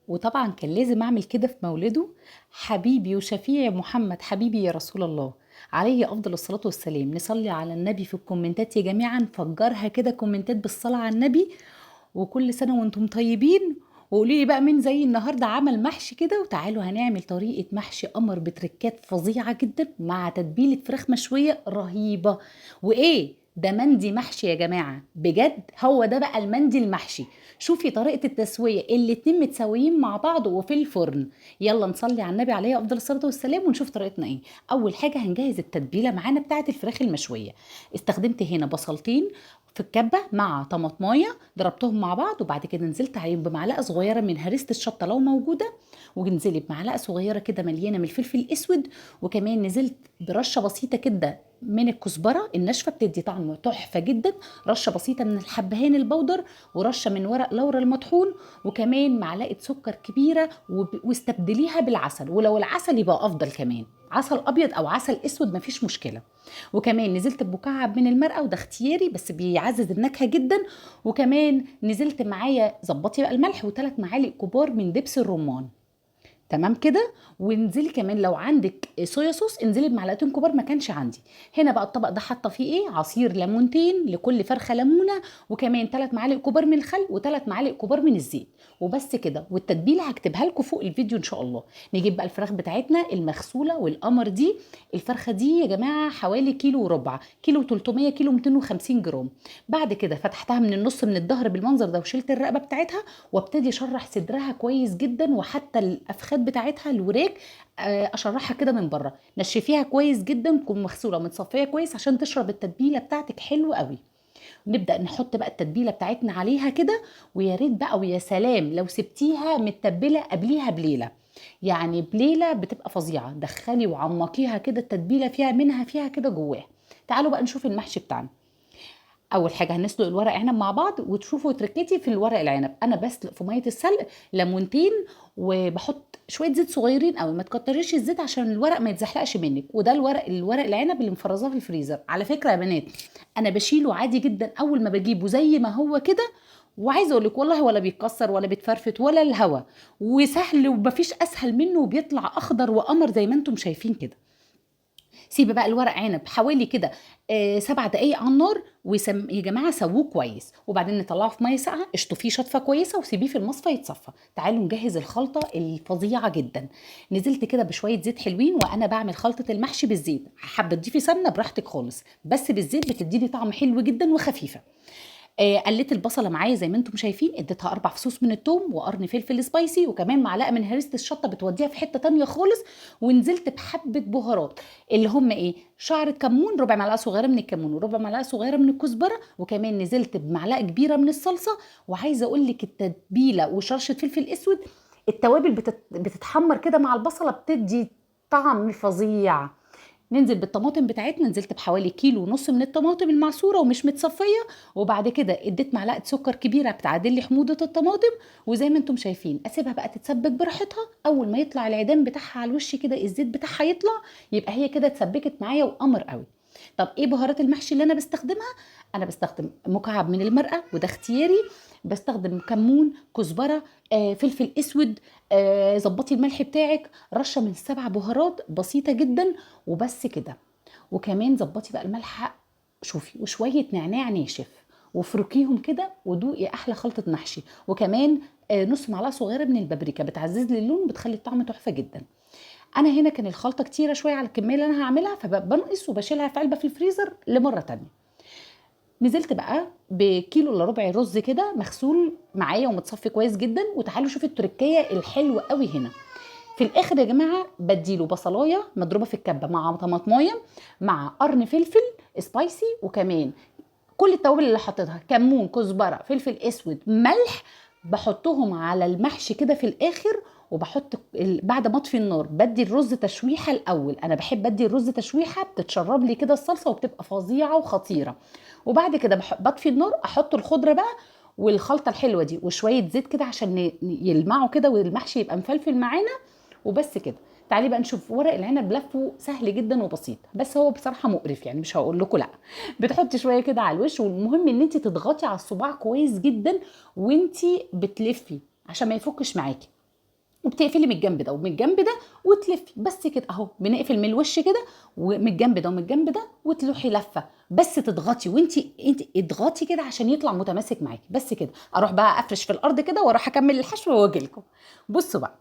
وطبعا كان لازم اعمل كده في مولده. حبيبي وشفيعي محمد، حبيبي يا رسول الله، عليه افضل الصلاة والسلام. نصلي على النبي في الكومنتات يا جماعة، نفجرها كده كومنتات بالصلاة على النبي. وكل سنة وانتم طيبين. وقولي لي بقى مين زي النهارده عمل محشي كده، وتعالوا هنعمل طريقة محشي قمر بتركات فظيعة جدا مع تتبيلة فراخ مشوية رهيبة. وايه ده؟ مندي محشي يا جماعة، بجد هو ده بقى المندي المحشي. شوفي طريقة التسوية، الاتنين متساويين مع بعض وفي الفرن. يلا نصلي على النبي عليه افضل الصلاة والسلام ونشوف طريقتنا ايه. اول حاجة هنجهز التتبيلة معانا بتاعة الفراخ المشوية. استخدمت هنا بصلتين في الكبة مع طماطمايه، ضربتهم مع بعض، وبعد كده نزلت عليهم بمعلقه صغيره من هريسه الشطه لو موجوده، ونزلت بمعلقه صغيره كده مليانه من الفلفل الاسود، وكمان نزلت برشه بسيطه كده من الكزبره الناشفه بتدي طعم تحفه جدا، رشه بسيطه من الحبهان البودر، ورشه من ورق لورا المطحون، وكمان معلقه سكر كبيره، واستبدليها بالعسل، ولو العسل يبقى افضل كمان، عسل ابيض او عسل اسود مفيش مشكله. وكمان نزلت بمكعب من المرقه، وده اختياري بس بيعزز النكهه جدا. وكمان نزلت معايا، ظبطي بقى الملح، وثلاث معالق كبار من دبس الرمان. تمام كده. وانزلي كمان لو عندك صويا صوص انزلي بمعلقتين كبار، ما كانش عندي. هنا بقى الطبق ده حاطه فيه ايه؟ عصير ليمونتين لكل فرخه ليمونه، وكمان 3 معالق كبار من الخل و3 معالق كبار من الزيت. وبس كده، والتتبيله هكتبها لكم فوق الفيديو ان شاء الله. نجيب بقى الفراخ بتاعتنا المغسوله والقمر دي. الفرخه دي يا جماعه حوالي كيلو وربع، كيلو 300، كيلو 250 جرام. بعد كده فتحتها من النص من الظهر بالمنظر ده، وشلت الرقبه بتاعتها، وابتدي اشرح صدرها كويس جدا، وحتى الافخاذ بتاعتها الوراك اشرحها كده من بره. نشفيها كويس جدا، تكون مغسوله متصفيه كويس عشان تشرب التتبيله بتاعتك حلو قوي. نبدا نحط بقى التتبيله بتاعتنا عليها كده. ويا ريت بقى ويا سلام لو سبتيها متبله قبليها بليله، يعني بليله بتبقى فظيعه. دخلي وعمقيها كده التتبيله فيها منها فيها كده جواها. تعالوا بقى نشوف المحشي بتاعنا. اول حاجه هنسلق الورق عنب مع بعض، وتشوفوا تركتي في الورق العنب. انا بسلق في ميه السلق ليمونتين، وبحط شويه زيت صغيرين قوي، ما تكتريش الزيت عشان الورق ما يتزحلقش منك. وده الورق العنب اللي مفرزاه في الفريزر على فكره يا بنات. انا بشيله عادي جدا اول ما بجيبه زي ما هو كده. وعايزه اقول لك والله ولا بيتكسر ولا بيتفرفت ولا الهوا، وسهل ومفيش اسهل منه، وبيطلع اخضر وقمر زي ما انتم شايفين كده. سيبي بقى الورق عنب حوالي كده 7 دقايق على النار، يا جماعه سووه كويس، وبعدين نطلعه في ميه ساقعه، اشطفيه شطفه كويسه، وسيبيه في المصفى يتصفى. تعالوا نجهز الخلطه الفظيعه جدا. نزلت كده بشويه زيت حلوين، وانا بعمل خلطه المحشي بالزيت. حابه تضيفي سمنه براحتك خالص، بس بالزيت بتديني طعم حلو جدا وخفيفه. قليت البصله معايا زي ما انتم شايفين، اديتها 4 فصوص من الثوم وقرن فلفل سبايسي، وكمان معلقه من هريسه الشطه بتوديها في حته تانية خالص. ونزلت بحبه بهارات، اللي هم ايه؟ شعره كمون، ربع معلقه صغيره من الكمون، وربع معلقه صغيره من الكزبره، وكمان نزلت بمعلقه كبيره من الصلصه. وعايزه اقول لك التتبيله وشرشه فلفل اسود، التوابل بتتحمر كده مع البصله، بتدي طعم فظيع. ننزل بالطماطم بتاعتنا، نزلت بحوالي كيلو ونص من الطماطم المعصوره ومش متصفيه. وبعد كده اديت معلقه سكر كبيره بتعادل لي حموضه الطماطم. وزي ما انتم شايفين اسيبها بقى تتسبك براحتها. اول ما يطلع العيدان بتاعها على الوش كده، الزيت بتاعها يطلع، يبقى هي كده اتسبكت معايا وقمر قوي. طب ايه بهارات المحشي اللي انا بستخدمها؟ انا بستخدم مكعب من المرقه، وده اختياري. بستخدم كمون، كزبره، فلفل اسود، ظبطي الملح بتاعك، رشه من 7 بهارات بسيطه جدا، وبس كده. وكمان ظبطي بقى الملح، شوفي، وشويه نعناع ناشف، وافركيهم كده ودوقي احلى خلطه محشي. وكمان نص معلقه صغيره من البابريكا بتعزز لي اللون وبتخلي الطعم تحفه جدا. انا هنا كان الخلطه كتيره شويه على الكميه اللي انا هعملها، فبنقص وبشيلها في علبه في الفريزر لمره تانية. نزلت بقى بكيلو الا ربع رز كده مغسول معايا ومتصفي كويس جدا. وتعالوا شوفوا التركية الحلوه قوي هنا. في الاخر يا جماعه بديله بصلايه مضروبه في الكبه مع طماطمايه مع قرن فلفل سبايسي، وكمان كل التوابل اللي حطيتها، كمون، كزبره، فلفل اسود، ملح، بحطهم على المحشي كده في الاخر. وبحط بعد ما اطفي النار بدي الرز تشويحه الاول. انا بحب ادي الرز تشويحه بتتشرب لي كده الصلصه وبتبقى فظيعه وخطيره. وبعد كده بطفي النار، احط الخضره بقى والخلطه الحلوه دي وشويه زيت كده عشان يلمعوا كده والمحشي يبقى مفلفل معانا. وبس كده. تعالي بقى نشوف ورق العنب. لفه سهل جدا وبسيط، بس هو بصراحه مقرف، يعني مش هقول لكم لا. بتحطي شويه كده على الوش، والمهم ان انت تضغطي على الصباع كويس جدا وانت بتلفي عشان ما يفكش معاكي. وبتقفلي من الجنب ده ومن الجنب ده وتلفي بس كده اهو. بنقفل من الوش كده ومن الجنب ده ومن الجنب ده وتروحي لفه، بس تضغطي انت اضغطي كده عشان يطلع متماسك معاكي بس كده. اروح بقى افرش في الارض كده واروح اكمل الحشو واجي لكم. بصوا بقى،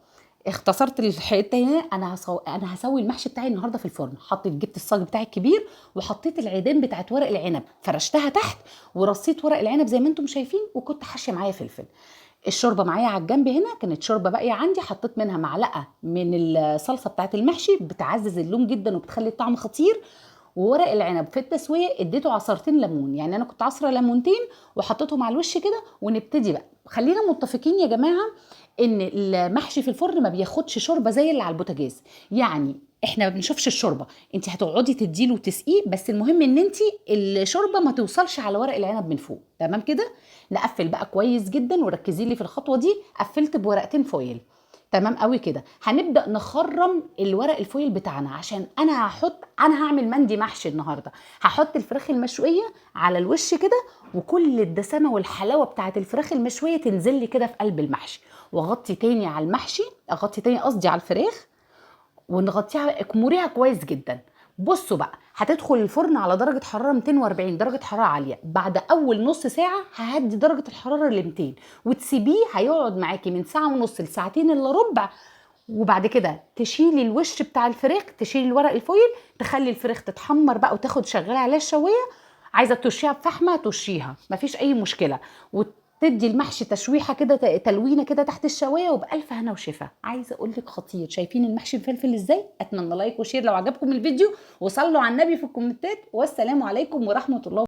اختصرت الحته هنا. انا هسوي المحشي بتاعي النهارده في الفرن. جبت الصاج بتاعي الكبير وحطيت العيدان بتاعت ورق العنب، فرشتها تحت ورصيت ورق العنب زي ما انتم شايفين، وكنت حاشيه معايا فلفل. الشوربه معايا على الجنب هنا كانت شوربه باقيه عندي، حطيت منها معلقه من الصلصه بتاعت المحشي، بتعزز اللون جدا وبتخلي الطعم خطير. وورق العنب في التسويه اديته عصرتين ليمون، يعني انا كنت عصره ليمونتين وحطيتهم على الوش كده. ونبتدي بقى، خلينا متفقين يا جماعه ان المحشي في الفرن ما بياخدش شوربه زي اللي على البوتاجاز. يعني احنا ما بنشوفش الشوربه، انت هتقعدي تديله وتسقيه، بس المهم ان انت الشوربه ما توصلش على ورق العنب من فوق. تمام كده. نقفل بقى كويس جدا، وركزي لي في الخطوه دي. قفلت بورقتين فويل. تمام قوي كده. هنبدا نخرم الورق الفويل بتاعنا، عشان انا هعمل مندي محشي النهارده. هحط الفراخ المشويه على الوش كده، وكل الدسامه والحلاوه بتاعه الفراخ المشويه تنزل لي كده في قلب المحشي. واغطي تاني على المحشي، اغطي تاني قصدي على الفراخ، ونغطيها اكمريها كويس جدا. بصوا بقى، هتدخل الفرن على درجه حراره 240، درجه حراره عاليه. بعد اول نص ساعه ههدي درجه الحراره ل 200، وتسيبيه هيقعد معاكي من ساعه ونص لساعتين الا ربع. وبعد كده تشيلي الوش بتاع الفراخ، تشيلي الورق الفويل، تخلي الفراخ تتحمر بقى وتاخد شغاله عليها الشوايه. عايزه تشيها بفحمه تشيها، مفيش اي مشكله. وتدي المحشي تشويحه كده، تلوينه كده تحت الشوايه، وبالف هنا وشفا. عايزه اقول لك خطير. شايفين المحشي مفلفل ازاي؟ اتمنى لايك وشير لو عجبكم الفيديو، وصلوا على النبي في الكومنتات. والسلام عليكم ورحمه الله.